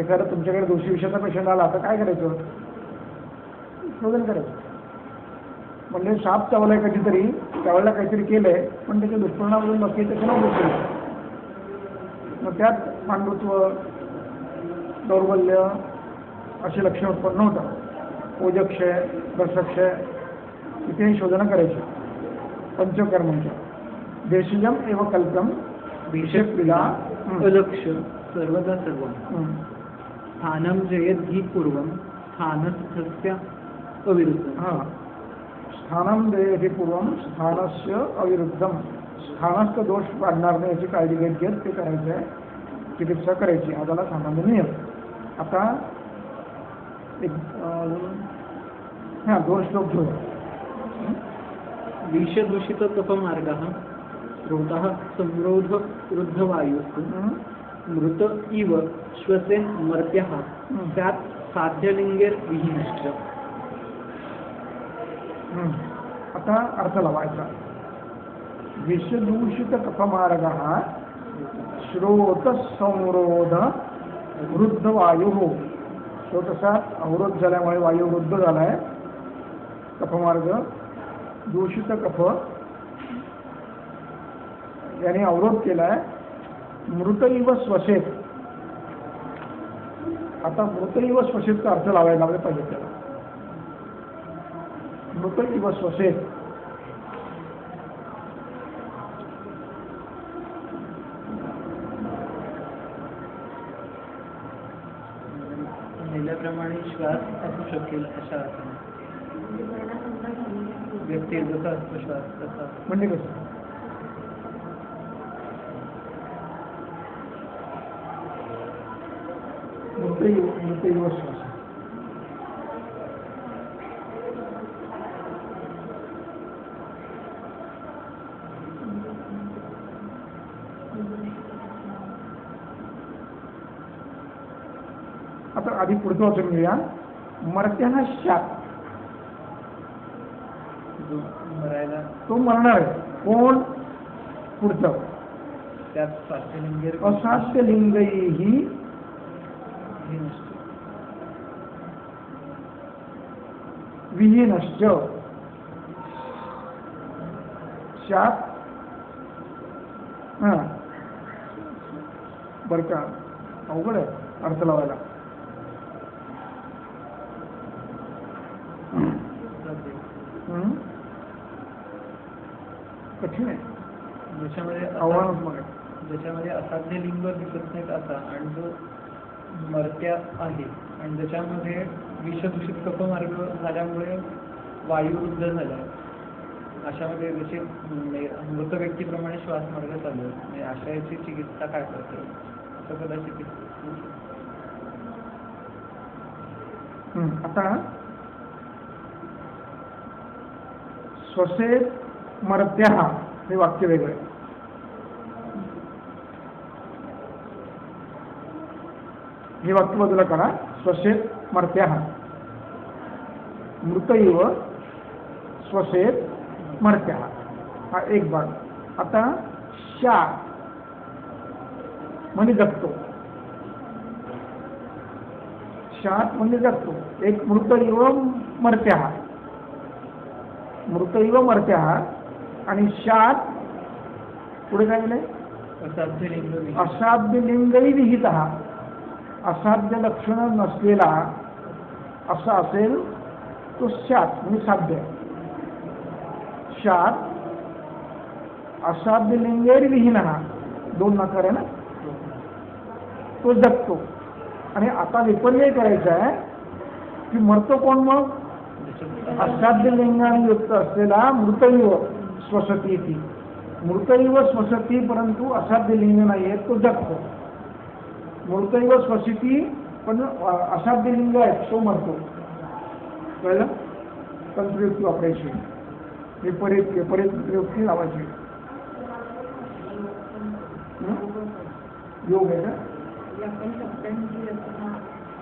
एखादा तुमच्याकडे दोषी विषयाचा पेशंट आला तर काय करायचं? शोधन करायचं. म्हणजे साप चावलाय कधीतरी, त्यावेळेला काहीतरी केलंय पण त्याचे दुष्परिणाम नक्की त्याच्या नाव दुसरे. मग त्यात पांडुत्व, दौर्बल्य अशी लक्षणं उत्पन्न होतात. ओजक्षय, रसक्षय इथे शोधनं करायची पंचकर्मांच्या. देशीयम एव कल्पम विषयक्रिया अलक्ष सर्वदा सर्वम स्थानं जयद्धि पूर्वं स्थानस्थस्य अविरुद्धम. स्थानं जयद्धि पूर्वं स्थानस्य अविरुद्धम. स्थानस्थ दोष वाढणार नाही याची काळजी घेत ते करायचं आहे. चिकित्सा करायची. हा झाला सामान्य नियम. आता एक 2 श्लोक घेऊया. विषदूषित कफमार्गः स्रोतः संरोध रुद्धवायुस्तु मृत इव श्वसेन मर्त्यः स्यात् साध्यलिंगैर्विहीनश्च. आता अर्थ लावायचा. विषदूषित कफमार्गः श्रोत संरोध वृद्ध वायू. श्रोतसात अवरोध झाल्यामुळे वायू वृद्ध झालाय. कफमार्ग दूषित कफ याने अवरोध केलाय. मृत इव श्वसेत. आता मृत इव श्वसेतचा अर्थ लावायला पाहिजे त्याला. मृत इव श्वसेत मेल्याप्रमाणे श्वास असू शकेल अशा अर्थाने. व्यक्ती जसा असतो श्वास तसा. म्हणजे कसं? मृत इव श्वास. आता आधी पुढचं वाचून घेऊया. मर्त्याः शाप. मरायला तो मरणार आहे. कोण? पुढचं. त्यात साध्यलिंगैर असाध्य लिंगैही विहीनश्च. शाप बरं का अवघड आहे अर्थ लावायला. कठीण आहे. ज्याच्यामध्ये असाध्य लिंग दिसत नाहीत असा आणि जो मर्त्या आहे आणि ज्याच्यामध्ये विषदूषित कफमार्ग झाल्यामुळे वायुवृद्ध झाला. अशामध्ये जसे मृत व्यक्तीप्रमाणे श्वासमार्ग चालू आहे. अशा याची चिकित्सा काय करते असं कदाचित. आता श्वसेत मर्त्याः हे वाक्य वेगळे. हे वाक्य बाजूला करा. श्वसेत मर्त्याः. मृत इव श्वसेत मर्त्याः हा एक भाग. आता शा म्हणजे जगतो. शात म्हणजे जगतो. एक मृत इव मर्त्याः. मृत इव मर्त्याः आणि शात पुढे काय गेले? असाध्य लिंगही विहित. असाध्य लक्षण नसलेला असा असेल तो शात म्हणजे साध्य. शात असाध्य लिंगैर विहीन. 2 नकार आहे ना. तो जगतो. आणि आता विपर्यय करायचा आहे की मरतो कोण? मग असाध्य लिंगाने युक्त असलेला मृतैव श्वसती ती. मृतैव श्वसती परंतु असाध्य लिंग नाही आहे तो जगतो. मृतैव स्वसिती, पण असाध्य लिंग आहे तो मरतो. कळलं? तंत्रयुक्ती वापरायची, विपरीत तंत्रयुक्ती लावायची. योग आहे का?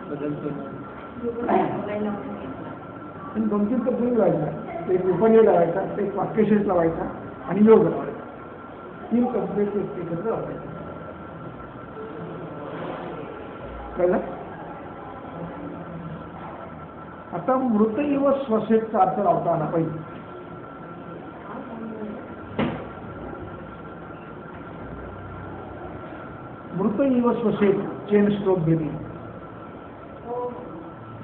बदलतो. 2-3 पद्धती लावायच्या. एक विपर्य लावायचा, एक वाक्यशेष लावायचा आणि योग लावायचा. 3 पद्धती एकत्र लावायच्या. कळलं? आता मृतैव स्वसेतचा अर्थ लावता आला पाहिजे. मृतैव स्वसेत चेन स्ट्रोक घेतली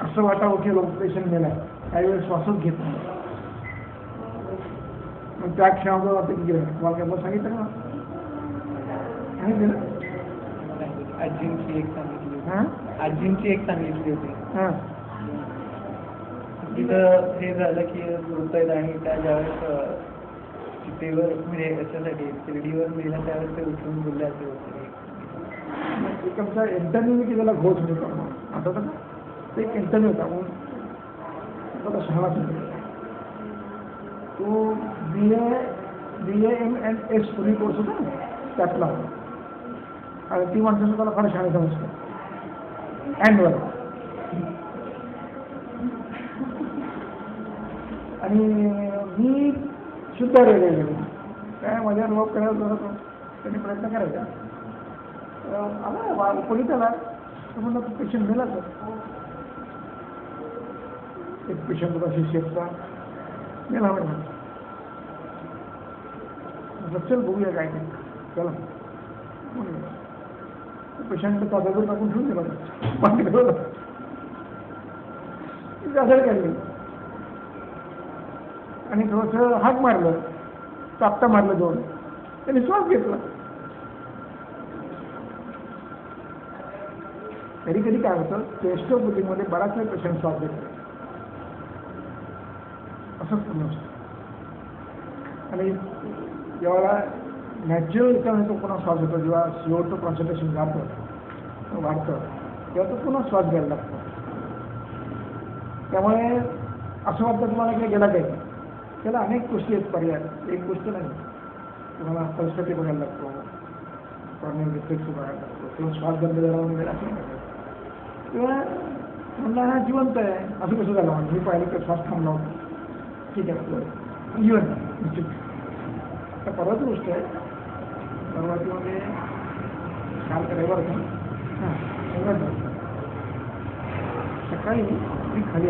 असं वाटावं की लोक पेशंट गेलाय, काही वेळ श्वासच घेत नाही. मग त्या क्षणावर वाटतं की गेलं. तुम्हाला काय मला सांगितलं ना? सांगितलं ना? आजींची एक सांगितली होती. हां आजींची एक सांगितली होती. हां तिथं हे झालं की मृत आणि त्या ज्यावेळेस चितेवर म्हणजे याच्यासाठी शिर्डीवर मिळालं त्यावेळेस ते उठून बोलले असे होते. एक आमचा इंटरव्ह्यू मी केलेला घोष होता म्हणून आठवतं का? ते एक इंटरव्ह्यू होता म्हणून मला शहाणा तो BA-MS पुरी कोर्स होता ना त्यातला, आणि ती माणसं त्याला फार शहाणे समजतं अँडवर. आणि मी शुद्ध रेल्वे गेलो काय माझ्या अनुभव करायला जात त्यांनी प्रयत्न करायचा. आला उपनीत आला तर म्हणलं तो पेशंट मेला तर एक पेशंट होता शेफचा मेला म्हणून. चल बघूया काय नाही चला म्हणून पेशंट ताब्यावर टाकून ठेवून दिला पाणी ठेवलं काढली आणि थोडंसं हाक मारलं, चापटा मारलं दोन, त्यांनी श्वास घेतला. कधी कधी काय होतं चेस्ट बुद्धीमध्ये बराच वेळ पेशंट श्वास घेतो असंच पूर्ण असतं. आणि जेव्हा नॅचरल याच्यामध्ये तो पुन्हा श्वास घेतो, जेव्हा CO2 कॉन्सन्ट्रेशन वाढतं तेव्हा तो पुन्हा श्वास घ्यायला लागतो. त्यामुळे असं वाटतं तुम्हाला काही गेला काही त्याला अनेक गोष्टी आहेत पर्याय, एक गोष्ट नाही. तुम्हाला परिस्थिती बघायला लागतो, कॉर्नियल रिफ्लेक्स बघायला लागतो, किंवा श्वास बंद झाला वगैरे असं नाही. किंवा म्हणला हा जिवंत आहे असं कसं झालं म्हणजे मी पाहिलं तर श्वास थांबला होता, ठीक आहे आपलं जिवंत निश्चित. आता परत गोष्ट आहे परवातीमध्ये काल रविवार होता हां सकाळी मी खाली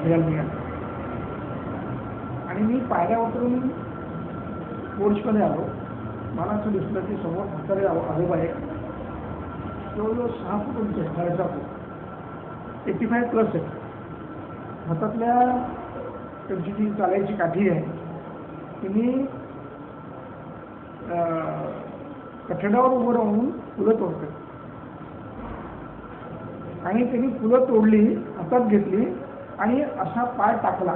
फिरायला निघालो आणि मी पायऱ्या उतरून पोर्चमध्ये आलो. मला असं दिसलं की समोर म्हातारे आजोबा आहे जवळजवळ 6 फूट उंच आहे, 6.5 फूट, 85+ आहे. हातातल्या त्यांची जी चालायची काठी आहे तिने कठड्यावर उभं राहून फुलं तोडतात आणि त्यांनी फुलं तोडली, हातात घेतली आणि असा पाय टाकला.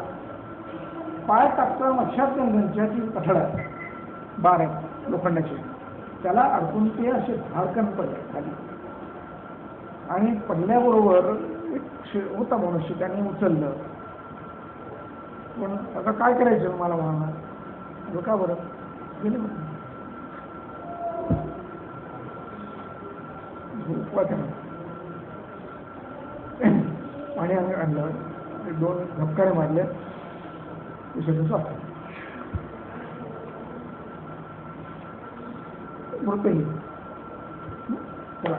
पाय टाकता लक्षात त्यांच्या ती कठडा बार आहे लोखंडाची, त्याला अडकून ते असे धारकन पडले खाली. आणि पडल्याबरोबर एक होता मनुष्य त्याने उचललं. पण आता काय करायचं मला म्हणाला, का बरं गेले पाणी आणलं, 2 धबकारे मारले, मृत्यू चला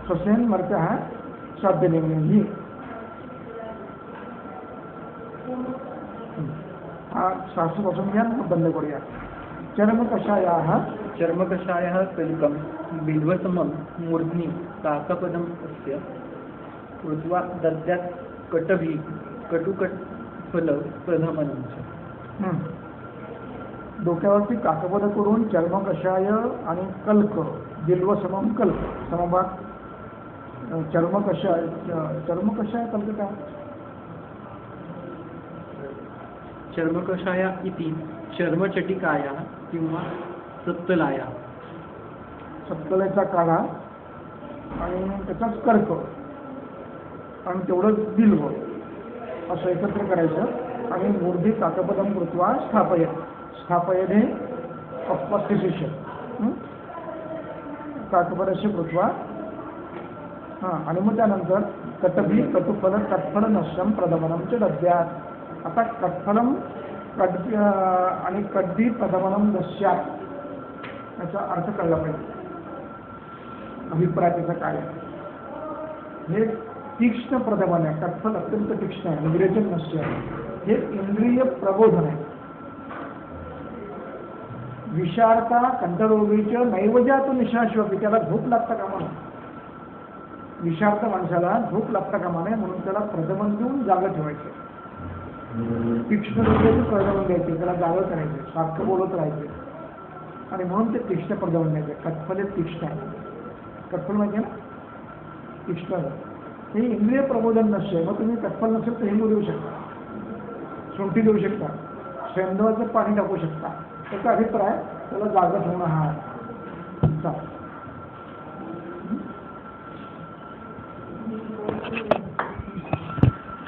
श्वसन मरते हा साध्य नाही. हा श्वासापासून घ्या बंद करूया. चर्मकषायाः चर्मकषायः कलिकं बिल्वसमं मूर्ध्नि काकपदम् अस्य कृत्वा दद्यात् कटभी कटुकटफल प्रधमनं च. डोक्यावरती काकपद करून चर्मकषाय आणि कल्क बिल्वसमम कल्क समभाग. चर्मकषाय कल्क काय? चर्मकषाया इति चर्मचटिकाया किंवा सत्तलाया. सत्तलेचा काढा आणि त्याचाच कर्क आणि तेवढंच बिल्व असं एकत्र करायचं आणि मूर्धी काकपदम कृत्वा स्थापयत हे अपस्थिशिष्य काकपदस्य कृत्वा आणि मग त्यानंतर कटभी कटुफल कटफल नश्यम प्रदमनम च दद्यात. आता कटफलम आणि कड्डी प्रदमनम दस्यात याचा अर्थ कळला पाहिजे. अभिप्राय त्याचा काय आहे. हे तीक्ष्ण प्रदमन आहे. कटफल अत्यंत तीक्ष्ण आहे. इंद्रियजन नश्य आहे. हे इंद्रिय प्रबोधन आहे. विषारता कंठरोगीच्या नैवजातो निशाश्वपी. त्याला झोप लागता कामा नये. विषार्थ माणसाला झोप लागता कामा नये म्हणून त्याला प्रदमन देऊन जागं ठेवायचे. तीक्ष्ण डोक्याचं प्रदमन द्यायचे. त्याला जागं करायचे. सारखं बोलत राहायचे आणि म्हणून ते तीक्ष्ण प्रदमन द्यायचे. कटफल हे तीक्ष्ण आहे. कटफल माहिती आहे ना तीक्ष्ण. हे इंद्रिय प्रबोधन नसते. मग तुम्ही कटफल नसेल तर हिंगू देऊ शकता, शुंठी देऊ शकता, शेंदवाचं पाणी टाकू शकता. त्याचा अभिप्राय त्याला जागा ठेवणं हा आहे.